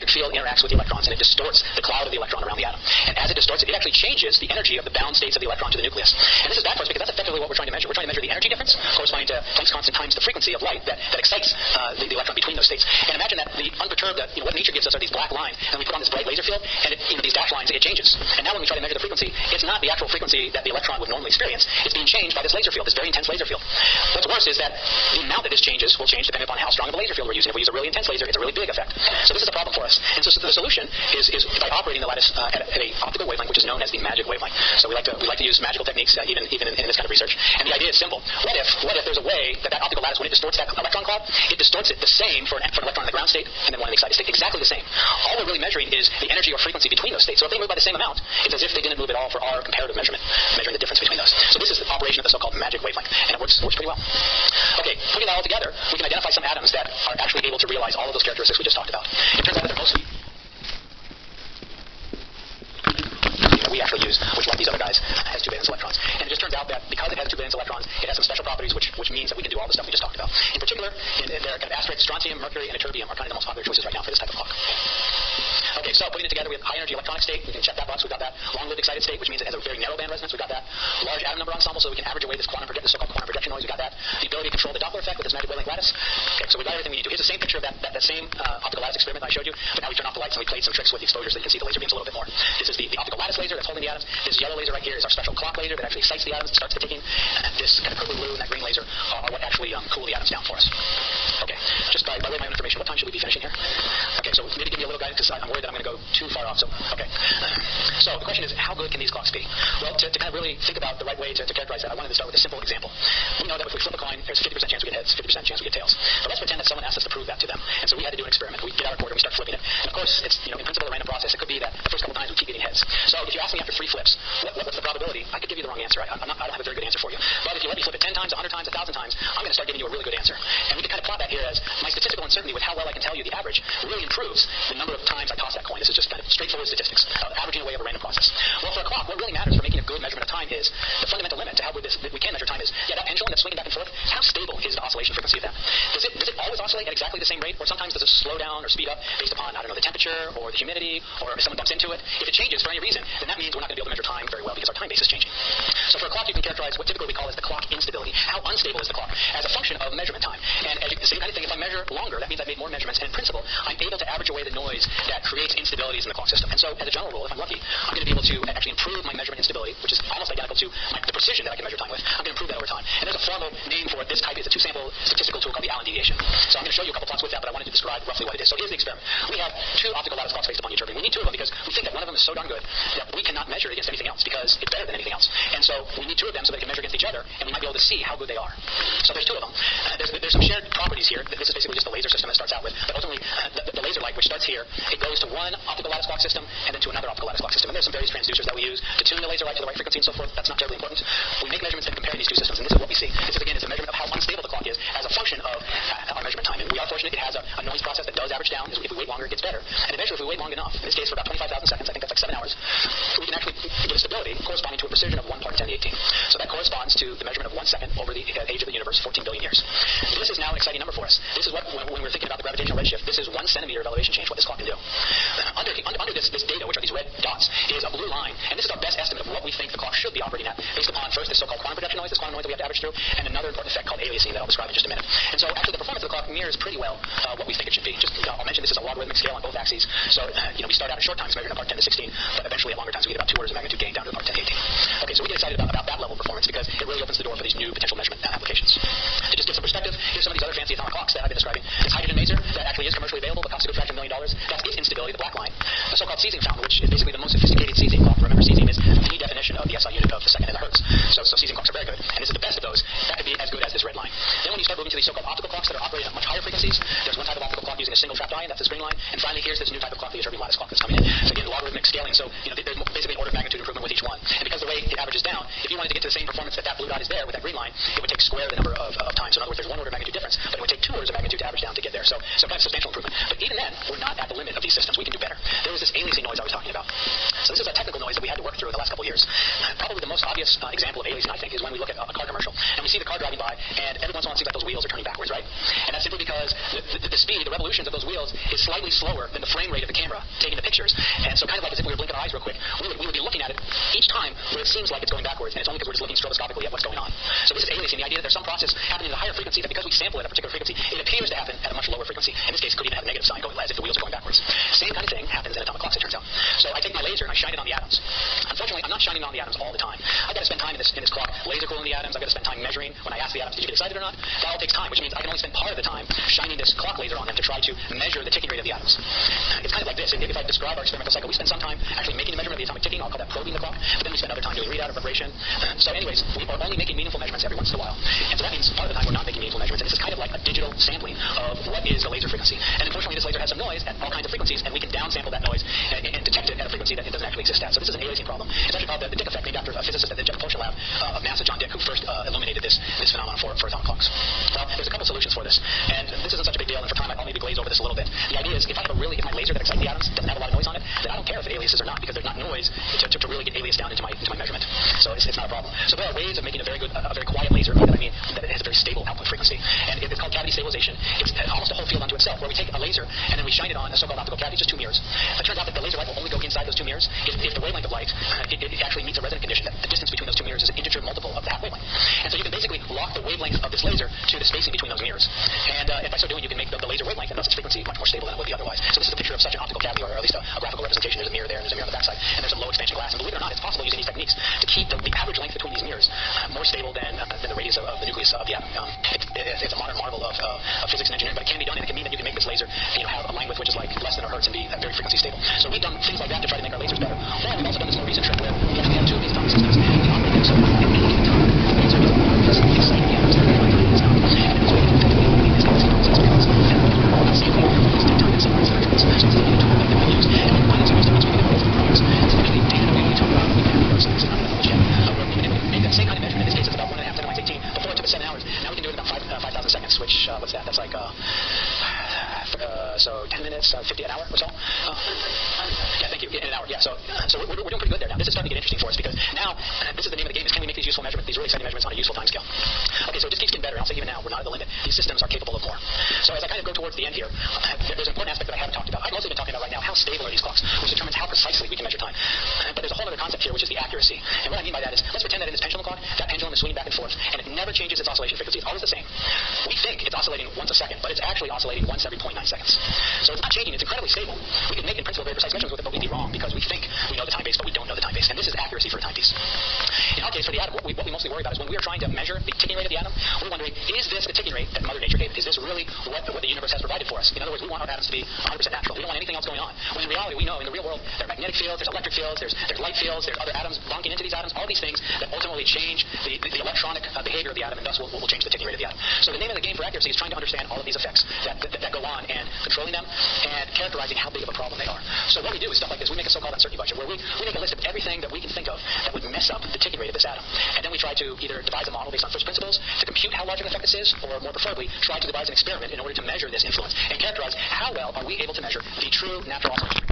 magnetic field interacts with the electrons, and it distorts the cloud of the electron around the atom. And as it distorts it, it actually changes the energy of the bound states of the electron to the nucleus. And this is bad for us because that's effectively what we're trying to measure. We're trying to measure the energy difference corresponding to Planck's constant times the frequency of light that excites the electron between those states. And imagine that the unperturbed, what nature gives us are these black lines, and we put on this bright laser field, and these dashed lines, it changes. And now when we try to measure the frequency, it's not the actual frequency that the electron would normally experience. It's being changed by this laser field, this very intense laser field. What's worse is that the amount that this changes will change depending upon how strong of a laser field we're using. If we use a really intense laser, it's a really big effect. So this is a problem for us. And so the solution is by operating the lattice at an optical wavelength, which is known as the magic wavelength. So we like to use magical techniques even in this kind of research. And the idea is simple. What if there's a way that optical lattice, when it distorts that electron cloud, it distorts it the same for an electron in the ground state and then one in the excited state, exactly the same. All we're really measuring is the energy or frequency between those states. So if they move by the same amount, it's as if they didn't move at all for our comparative measurement, measuring the difference between those. So this is the operation of the so-called magic wavelength, and it works pretty well. Okay, putting that all together, we can identify some atoms that are actually able to realize all of those characteristics we just talked about. It turns out that they're mostly we actually use, which like these other guys, has 2 valence electrons. And it just turns out that because it has 2 valence electrons, it has some special properties which means that we can do all the stuff we just talked about. In particular, there are kind of asteroids, strontium, mercury, and ytterbium are kind of the most popular choices right now for this type of clock. Okay, so putting it together, we have high energy electronic state. We can check that box. We've got that long-lived excited state, which means it has a very narrow band resonance. We've got that large atom number ensemble, so we can average away this so-called quantum projection noise. We've got that the ability to control the Doppler effect with this magic wavelength lattice. Okay, so we've got everything we need to. Here's the same picture of that same optical lattice experiment that I showed you, but now we turn off the lights and we played some tricks with the exposures so you can see the laser beams a little bit more. This is the optical lattice laser that's holding the atoms. This yellow laser right here is our special clock laser that actually excites the atoms and starts the ticking. This kind of purple blue and that green laser are what actually cool the atoms down for us. Okay, just by way of my own information, what time should we be finishing here? Okay, so maybe give me a little guidance because I'm worried that I'm going to go too far off. So, okay. So the question is, how good can these clocks be? Well, to kind of really think about the right way to characterize that, I wanted to start with a simple example. We know that if we flip a coin, there's a 50% chance we get heads, 50% chance we get tails. But let's pretend that someone asked us to prove that to them. And so we had to do an experiment. We get out a quarter and we start flipping it. And of course, it's in principle a random process. It could be that the first couple times we keep getting heads. So if you ask me after 3 flips, what's the probability? I could give you the wrong answer. I don't have a very good answer for you. But if you let me flip it 10 times, 100 times, 1,000 times, I'm going to start giving you a really good answer. And we can kind of plot that here as my statistical uncertainty with how well I can tell you the average really improves the number of times I toss that coin. This is just kind of straightforward statistics, averaging away over a random process. Well, for a clock, what really matters for making a good measurement of time is the fundamental limit to how good we can measure time is, that pendulum that's swinging back and forth, how stable is the oscillation frequency of that? Does it always oscillate at exactly the same rate, or sometimes does it slow down or speed up based upon, I don't know, the temperature or the humidity, or if someone bumps into it? If it changes for any reason, then that means we're not going to be able to measure time very well because our time base is changing. So for a clock, you can characterize what typically we call as the clock instability. How unstable is the clock as a function of measurement time? And the same kind of thing, if I measure longer, that means I've made more measurements, and in principle, I'm able to average away the noise that creates instabilities in the clock system. And so, as a general rule, if I'm lucky, I'm going to be able to actually improve my measurement instability, which is almost identical to the precision that I can measure time with. I'm going to improve that over time. And there's a formal name for this type. It's a 2-sample statistical tool called the Allen deviation. So I'm going to show you a couple plots with that, but I wanted to describe roughly what it is. So here's the experiment. We have 2 optical lattice clocks based upon ytterbium. We need 2 of them because we think that one of them is so darn good that we cannot measure it against anything else because it's better than anything else. And so we need 2 of them so they can measure against each other, and we might be able to see how good they are. So there's 2 of them. There's some shared properties here. This is basically just the laser system that starts out with. But ultimately, the laser light, which starts here, it goes to one optical lattice clock system and then to another optical lattice clock system. And there's some various transducers that we use to tune the laser light to the right frequency and so forth. That's not terribly important. We make measurements and compare these 2 systems, and this is what we see. This is, again, is a measurement of how unstable the clock is as a function of our measurement time. And we are fortunate it has a noise process that does average down. If we wait longer, it gets better. And eventually, if we wait long enough, in this case for about 25,000 seconds, I think that's like 7 hours, we can actually get a stability corresponding to a precision of 1 part 10 to the 18. So that corresponds to the measurement of 1 second over the age of the universe, 14 billion years. This is now an exciting number for us. This is what, when we're thinking about the gravitational redshift, this is 1 centimeter of elevation change, what this clock can do. Under this data, which are these red dots, is a blue line, and this is our best estimate of what we think the clock should be operating at, based upon first this so-called quantum projection noise, this quantum noise that we have to average through, and another important effect called aliasing that I'll describe in just a minute. And so actually the performance of the clock mirrors pretty well what we think it should be. Just I'll mention this is a logarithmic scale on both axes, so we start out at short times measuring at part 10 to 16, but eventually at longer times we get about 2 orders of magnitude gain down to part 10 to 18. Okay, so we get excited about that level of performance because it really opens the door for these new potential measurement applications. To just give some perspective, here's some of these other fancy atomic clocks that I've been describing. This hydrogen maser that actually is commercially available but costs a good fraction of $1 million. That's its instability, the black line. The so-called cesium fountain, which is basically the most sophisticated cesium clock. Remember, cesium is the definition of the SI unit of the second in the hertz. So cesium clocks are very good, and this is the best of those. That could be as good as this red line. Then when you start moving to these so-called optical clocks that are operating at much higher frequencies, there's one type of optical clock using a single trapped ion, that's this green line. And finally, here's this new type of clock, the ytterbium lattice clock that's coming in. So again, logarithmic scaling. So there's basically an order of magnitude improvement with each one. And because the way it averages down, if you wanted to get to the same performance that blue dot is there with that green line, it would take square the number of times. So in other words, there's 1 order of magnitude difference, but it would take 2 orders of magnitude to average down to get there. So kind of substantial improvement. But even then, we're not at the limit of these systems. We can do better. There was this aliasing noise I was talking about. So this is a technical noise that we had to work through in the last couple of years. Probably the most obvious example of aliasing, I think, is when we look at a car commercial and we see the car driving by, and every once in a while it seems like those wheels are turning backwards, right? And that's simply because the speed, the revolutions of those wheels is slightly slower than the frame rate rate of the camera taking the pictures. And so kind of like as if we were blinking our eyes real quick, we would be looking at it each time where it seems like it's going backwards, and it's only because we're just looking stroboscopically at what's going on. So this is aliasing, the idea that there's some process happening at a higher frequency that because we sample at a particular frequency, it appears to happen at a much lower frequency. In this case, could even have a negative sign going as if the wheels are going backwards. Same kind of thing happens in atomic clocks, it turns out. So I take my laser and I shine it on the atoms. Unfortunately, I'm not shining it on the atoms all the time. I've got to spend time in this clock laser cooling the atoms. I've got to spend time measuring when I ask the atoms, did you get excited or not? That all takes time, which means I can only spend part of the time shining this clock laser on them to try to measure the ticking rate of the atoms. It's kind of like this. If I describe our experimental cycle, we spend some time actually making the measurement of the atomic ticking. I'll call that probing the clock. But then we spend other time doing readout or vibration. So anyways, we are only making meaningful measurements every once in a while. And so that means part of the time we're not making meaningful measurements. And this is kind of like a digital sampling of what is the laser frequency. And unfortunately, this laser has some noise at all kinds of frequencies, and we can downsample that noise and detect it at a frequency that it doesn't actually exist at. So this is an aliasing problem. It's actually called the Dick effect, named after a physicist at the Jet Propulsion Lab of NASA, John Dick, who first illuminated this phenomenon for atomic clocks. Well, there's a couple solutions for this, and this isn't such a big deal, and for time I'll maybe glaze over this a little bit. The idea is if my laser that excites the atoms doesn't have a lot of noise on it, then I don't care if it aliases or not, because there's not noise to really get aliased down into my measurement. So it's not a problem. So there are ways of making a very quiet laser. By that I mean that it has a very stable output frequency, and it's called cavity stabilization. It's almost a whole field unto itself, where we take a laser and then we shine it on a so-called optical cavity, just two mirrors. It turns out that the laser light will only go inside those two mirrors if the wavelength of light it actually meets a resonant condition. That the distance between those two mirrors is an integer multiple of that wavelength. And so you can basically lock the wavelength of this laser to the spacing between those mirrors. And by so doing, you can make the laser wavelength and thus its frequency much more stable than it would be otherwise. So this is a picture of such an optical cavity, or at least a graphical representation. There's a mirror there, and there's a mirror on the backside, and there's some low expansion glass. And believe it or not, it's possible using these techniques to keep the average length between these mirrors more stable than the radius of the nucleus of the atom. It's a modern marvel of physics and engineering, but it can be done, and it can mean that you can make this laser have a line width which is like less than a hertz and be very frequency stable. So we've done things like that to try to make our lasers better. Or we've also done this more recent trick where we actually have two of these atomic systems and we operate them so at any given time the laser is exciting the atoms that are very tiny now. And this way we can effectively eliminate these consequences because sampling is daytime and sunrise measurements. So it's the only tool that we use. And we find that some of those techniques we can implement for years. It's actually data that we only talk about we can have so it's not enough yet. Where we've been able to make that same kind of measurement. In this case it's about 1.5 10 to the minus 18. Before it took us 7 hours. Now we can do it in about 5,000 seconds, which what's that? That's like so 10 minutes, 50 an hour or so. Yeah, thank you. In an hour, yeah. So we're doing pretty good there now. This is starting to get interesting for us because now this is the name of the game: is can we make these useful measurements, these really exciting measurements, on a useful time scale? Okay, so it just keeps getting better. And I'll say even now we're not at the limit. These systems are capable of more. So as I kind of go towards the end here, there's an important aspect that I haven't talked about. I've mostly been talking about right now how stable are these clocks, which determines how precisely we can measure time. But there's a whole other concept here, which is the accuracy. And what I mean by that is, let's pretend that in this pendulum clock, that pendulum is swinging back and forth, and it never changes its oscillation frequency. It's always the same. We think it's oscillating once a second, but it's actually oscillating once every 0.9 seconds. So it's not changing. It's incredibly stable. We can make, in principle, very precise measurements with it, but we'd be wrong because we think we know the time base, but we don't know the time base. And this is accuracy for a timepiece. In our case, for the atom, what we mostly worry about is when we are trying to measure the ticking rate of the atom, we're wondering, is this the ticking rate that Mother Nature gave? Is this really what the universe has provided for us? In other words, we want our atoms to be 100% natural. We don't want anything else going on. When in reality, we know in the real world, there are magnetic fields, there's electric fields, there's light fields, there's other atoms bunking into these atoms, all these things that ultimately change the electronic behavior of the atom, and thus will change the ticking rate of the atom. So the name of the game for accuracy is trying to understand all of these effects that go on and controlling them and characterizing how big of a problem they are. So what we do is stuff like this. We make a so-called uncertainty budget where we make a list of everything that we can think of that would mess up the ticking rate of this atom. And then we try to either devise a model based on first principles to compute how large an effect this is, or more preferably, try to devise an experiment in order to measure this influence and characterize how well are we able to measure the true natural oscillation.